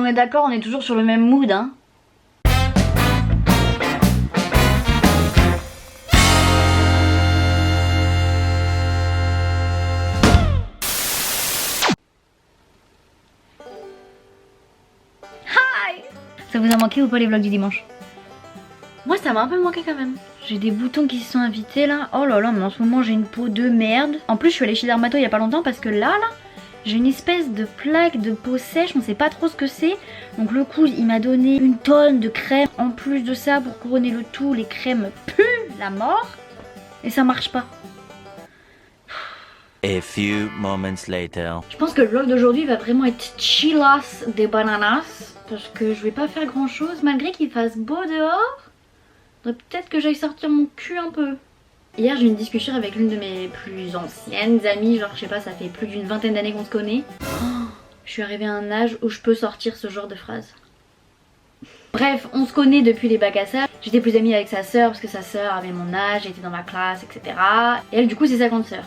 On est d'accord, on est toujours sur le même mood, hein. Hi! Ça vous a manqué ou pas les vlogs du dimanche? Moi ça m'a un peu manqué quand même. J'ai des boutons qui se sont invités là. Oh là là, mais en ce moment j'ai une peau de merde. En plus je suis allée chez Dermato il y a pas longtemps parce que là j'ai une espèce de plaque de peau sèche, on sait pas trop ce que c'est. Donc le coup il m'a donné une tonne de crème. En plus de ça, pour couronner le tout, les crèmes puent la mort. Et ça marche pas. A few moments later. Je pense que le vlog d'aujourd'hui va vraiment être chillax des bananas. Parce que je vais pas faire grand chose malgré qu'il fasse beau dehors. Peut-être que j'aille sortir mon cul un peu. Hier j'ai eu une discussion avec l'une de mes plus anciennes amies, genre je sais pas, ça fait plus d'une vingtaine d'années qu'on se connaît. Oh, je suis arrivée à un âge où je peux sortir ce genre de phrase. Bref, on se connaît depuis les bacs à sable. J'étais plus amie avec sa sœur parce que sa sœur avait mon âge, était dans ma classe, etc. Et elle du coup c'est sa grande sœur.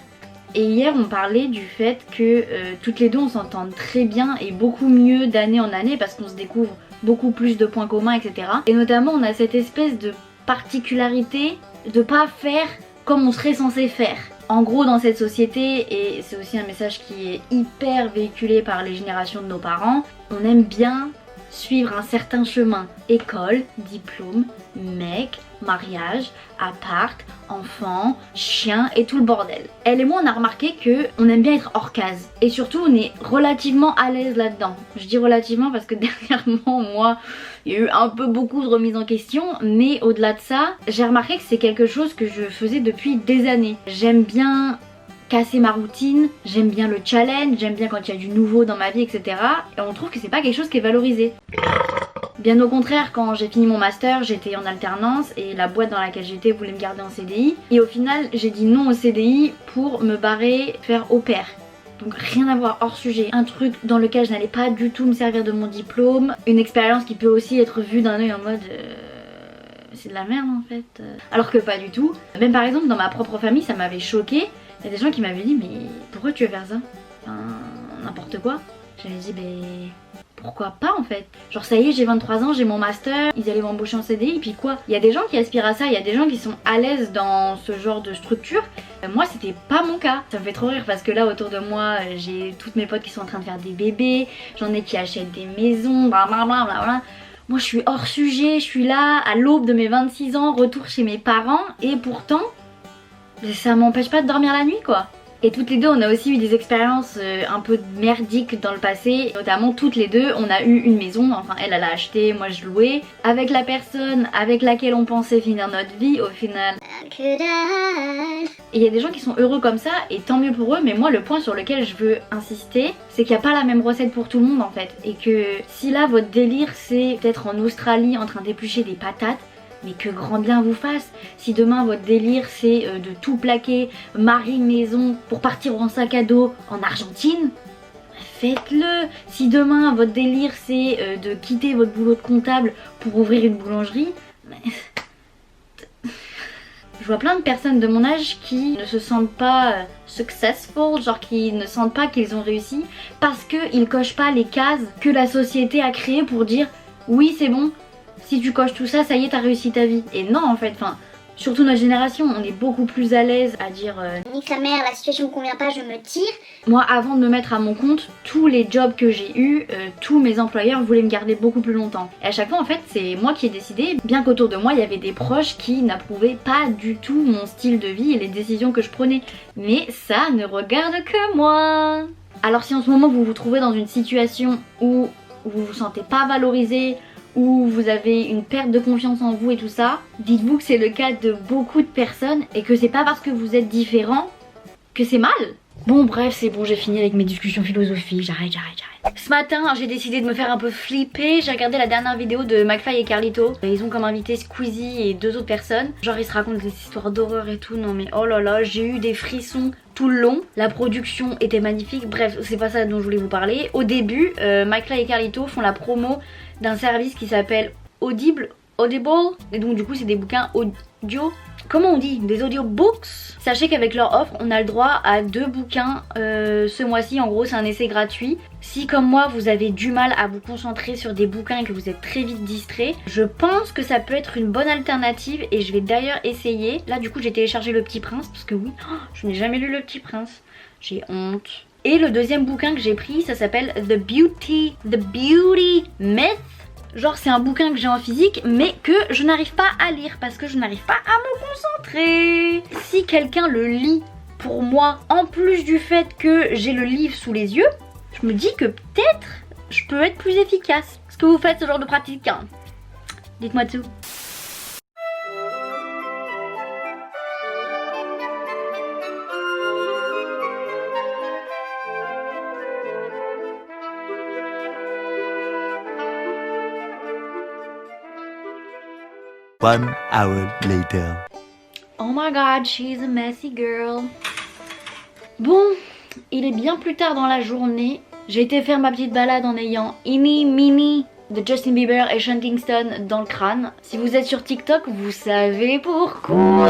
Et hier on parlait du fait que toutes les deux on s'entend très bien et beaucoup mieux d'année en année parce qu'on se découvre beaucoup plus de points communs, etc. Et notamment on a cette espèce de particularité de pas faire comme on serait censé faire. En gros dans cette société, et c'est aussi un message qui est hyper véhiculé par les générations de nos parents, on aime bien suivre un certain chemin. École, diplôme, mec, mariage, appart, enfant, chien et tout le bordel. Elle et moi on a remarqué que on aime bien être hors case. Et surtout on est relativement à l'aise là-dedans. Je dis relativement parce que dernièrement moi il y a eu un peu beaucoup de remises en question. Mais au-delà de ça, j'ai remarqué que c'est quelque chose que je faisais depuis des années. J'aime bien casser ma routine, j'aime bien le challenge, j'aime bien quand il y a du nouveau dans ma vie, etc. Et on trouve que c'est pas quelque chose qui est valorisé. Bien au contraire, quand j'ai fini mon master, j'étais en alternance et la boîte dans laquelle j'étais voulait me garder en CDI. Et au final, j'ai dit non au CDI pour me barrer faire au pair. Donc rien à voir, hors sujet. Un truc dans lequel je n'allais pas du tout me servir de mon diplôme. Une expérience qui peut aussi être vue d'un œil en mode... c'est de la merde en fait. Alors que pas du tout. Même par exemple dans ma propre famille, ça m'avait choqué. Il y a des gens qui m'avaient dit mais pourquoi tu veux faire ça? Enfin, n'importe quoi. J'avais dit pourquoi pas en fait. Genre ça y est, j'ai 23 ans, j'ai mon master, ils allaient m'embaucher en CDI, puis quoi? Il y a des gens qui aspirent à ça, il y a des gens qui sont à l'aise dans ce genre de structure. Moi c'était pas mon cas. Ça me fait trop rire parce que là autour de moi j'ai toutes mes potes qui sont en train de faire des bébés, j'en ai qui achètent des maisons, blablabla. Moi je suis hors sujet, je suis là à l'aube de mes 26 ans, retour chez mes parents et pourtant ça m'empêche pas de dormir la nuit quoi. Et toutes les deux on a aussi eu des expériences un peu merdiques dans le passé. Notamment toutes les deux on a eu une maison, enfin elle a acheté, moi je louais. Avec la personne avec laquelle on pensait finir notre vie, au final et il y a des gens qui sont heureux comme ça et tant mieux pour eux. Mais moi le point sur lequel je veux insister, c'est qu'il n'y a pas la même recette pour tout le monde en fait. Et que si là votre délire c'est d'être en Australie en train d'éplucher des patates, mais que grand bien vous fasse. Si demain votre délire c'est de tout plaquer, mari, maison, pour partir en sac à dos en Argentine, faites-le. Si demain votre délire c'est de quitter votre boulot de comptable pour ouvrir une boulangerie, je vois plein de personnes de mon âge qui ne se sentent pas successful, genre qui ne sentent pas qu'ils ont réussi parce qu'ils cochent pas les cases que la société a créées pour dire oui c'est bon, si tu coches tout ça, ça y est, t'as réussi ta vie. Et non en fait, enfin, surtout notre génération, on est beaucoup plus à l'aise à dire nique sa mère, la situation me convient pas, je me tire. Moi avant de me mettre à mon compte, tous les jobs que j'ai eus, tous mes employeurs voulaient me garder beaucoup plus longtemps. Et à chaque fois en fait c'est moi qui ai décidé, bien qu'autour de moi il y avait des proches qui n'approuvaient pas du tout mon style de vie et les décisions que je prenais. Mais ça ne regarde que moi. Alors si en ce moment vous vous trouvez dans une situation où vous vous sentez pas valorisé, où vous avez une perte de confiance en vous et tout ça, dites-vous que c'est le cas de beaucoup de personnes et que c'est pas parce que vous êtes différent que c'est mal. Bon bref, c'est bon, j'ai fini avec mes discussions philosophiques, j'arrête. Ce matin, j'ai décidé de me faire un peu flipper, j'ai regardé la dernière vidéo de McFly et Carlito. Ils ont comme invité Squeezie et 2 autres personnes. Genre ils se racontent des histoires d'horreur et tout, non mais oh là là, j'ai eu des frissons tout le long. La production était magnifique, bref, c'est pas ça dont je voulais vous parler. Au début, McFly et Carlito font la promo d'un service qui s'appelle Audible Audible. Et donc du coup c'est des bouquins audio. Comment on dit? Des audiobooks. Sachez qu'avec leur offre, on a le droit à 2 bouquins ce mois-ci. En gros, c'est un essai gratuit. Si comme moi, vous avez du mal à vous concentrer sur des bouquins et que vous êtes très vite distrait, je pense que ça peut être une bonne alternative. Et je vais d'ailleurs essayer. Là, du coup, j'ai téléchargé Le Petit Prince parce que oui, je n'ai jamais lu Le Petit Prince. J'ai honte. Et le deuxième bouquin que j'ai pris, ça s'appelle The Beauty Myth. Genre c'est un bouquin que j'ai en physique mais que je n'arrive pas à lire parce que je n'arrive pas à me concentrer. Si quelqu'un le lit pour moi, en plus du fait que j'ai le livre sous les yeux, je me dis que peut-être je peux être plus efficace. Est-ce que vous faites ce genre de pratique hein? Dites-moi tout. One hour later. Oh my god, she's a messy girl. Bon, il est bien plus tard dans la journée. J'ai été faire ma petite balade en ayant Eeny Meeny de Justin Bieber et Sean Kingston dans le crâne. Si vous êtes sur TikTok, vous savez pourquoi.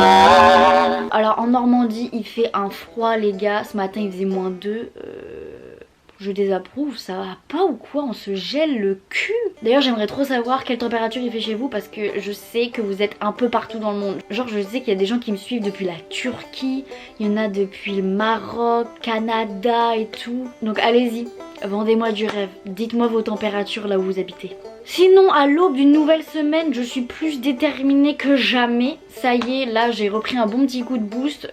Alors en Normandie, il fait un froid les gars. Ce matin, il faisait -2. Je désapprouve, ça va pas ou quoi? On se gèle le cul. D'ailleurs j'aimerais trop savoir quelle température il fait chez vous parce que je sais que vous êtes un peu partout dans le monde. Genre je sais qu'il y a des gens qui me suivent depuis la Turquie, il y en a depuis le Maroc, Canada et tout. Donc allez-y, vendez-moi du rêve, dites-moi vos températures là où vous habitez. Sinon à l'aube d'une nouvelle semaine, je suis plus déterminée que jamais. Ça y est, là j'ai repris un bon petit coup de boost.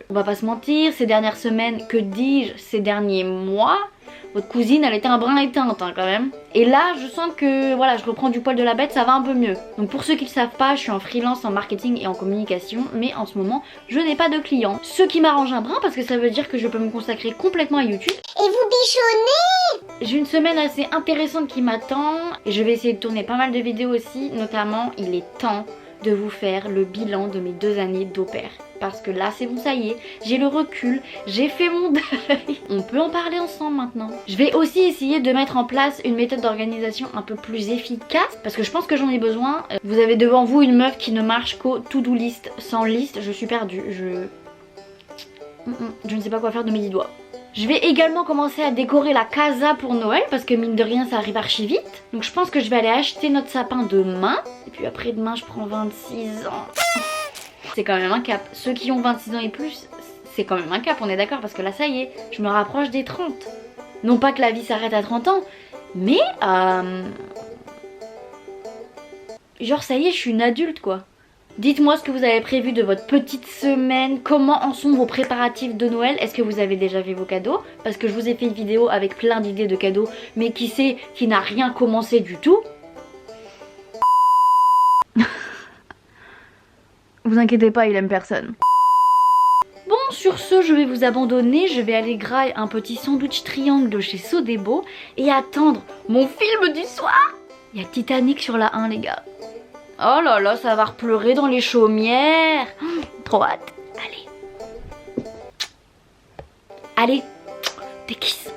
On va pas se mentir, ces dernières semaines, que dis-je, ces derniers mois, votre cousine elle était un brin éteinte hein, quand même. Et là je sens que voilà, je reprends du poil de la bête, ça va un peu mieux. Donc pour ceux qui le savent pas, je suis en freelance en marketing et en communication, mais en ce moment je n'ai pas de clients. Ce qui m'arrange un brin parce que ça veut dire que je peux me consacrer complètement à YouTube. Et vous bichonnez? J'ai une semaine assez intéressante qui m'attend et je vais essayer de tourner pas mal de vidéos aussi, notamment il est temps de vous faire le bilan de mes 2 années d'au pair. Parce que là c'est bon, ça y est, j'ai le recul, j'ai fait mon deuil. On peut en parler ensemble maintenant. Je vais aussi essayer de mettre en place une méthode d'organisation un peu plus efficace parce que je pense que j'en ai besoin. Vous avez devant vous une meuf qui ne marche qu'au to-do list. Sans liste, je suis perdue. Je ne sais pas quoi faire de mes 10 doigts. Je vais également commencer à décorer la casa pour Noël parce que mine de rien ça arrive archi vite. Donc je pense que je vais aller acheter notre sapin demain. Et puis après demain je prends 26 ans. C'est quand même un cap. Ceux qui ont 26 ans et plus, c'est quand même un cap, on est d'accord? Parce que là ça y est, je me rapproche des 30. Non pas que la vie s'arrête à 30 ans, mais genre ça y est, je suis une adulte quoi. Dites-moi ce que vous avez prévu de votre petite semaine, comment en sont vos préparatifs de Noël, est-ce que vous avez déjà fait vos cadeaux? Parce que je vous ai fait une vidéo avec plein d'idées de cadeaux, mais qui sait, qui n'a rien commencé du tout. Vous inquiétez pas, il aime personne. Bon, sur ce, je vais vous abandonner, je vais aller grailler un petit sandwich triangle de chez Sodebo et attendre mon film du soir. Il y a Titanic sur la 1 les gars. Oh là là, ça va repleurer dans les chaumières. Trop hâte. Allez. Allez, des kisses.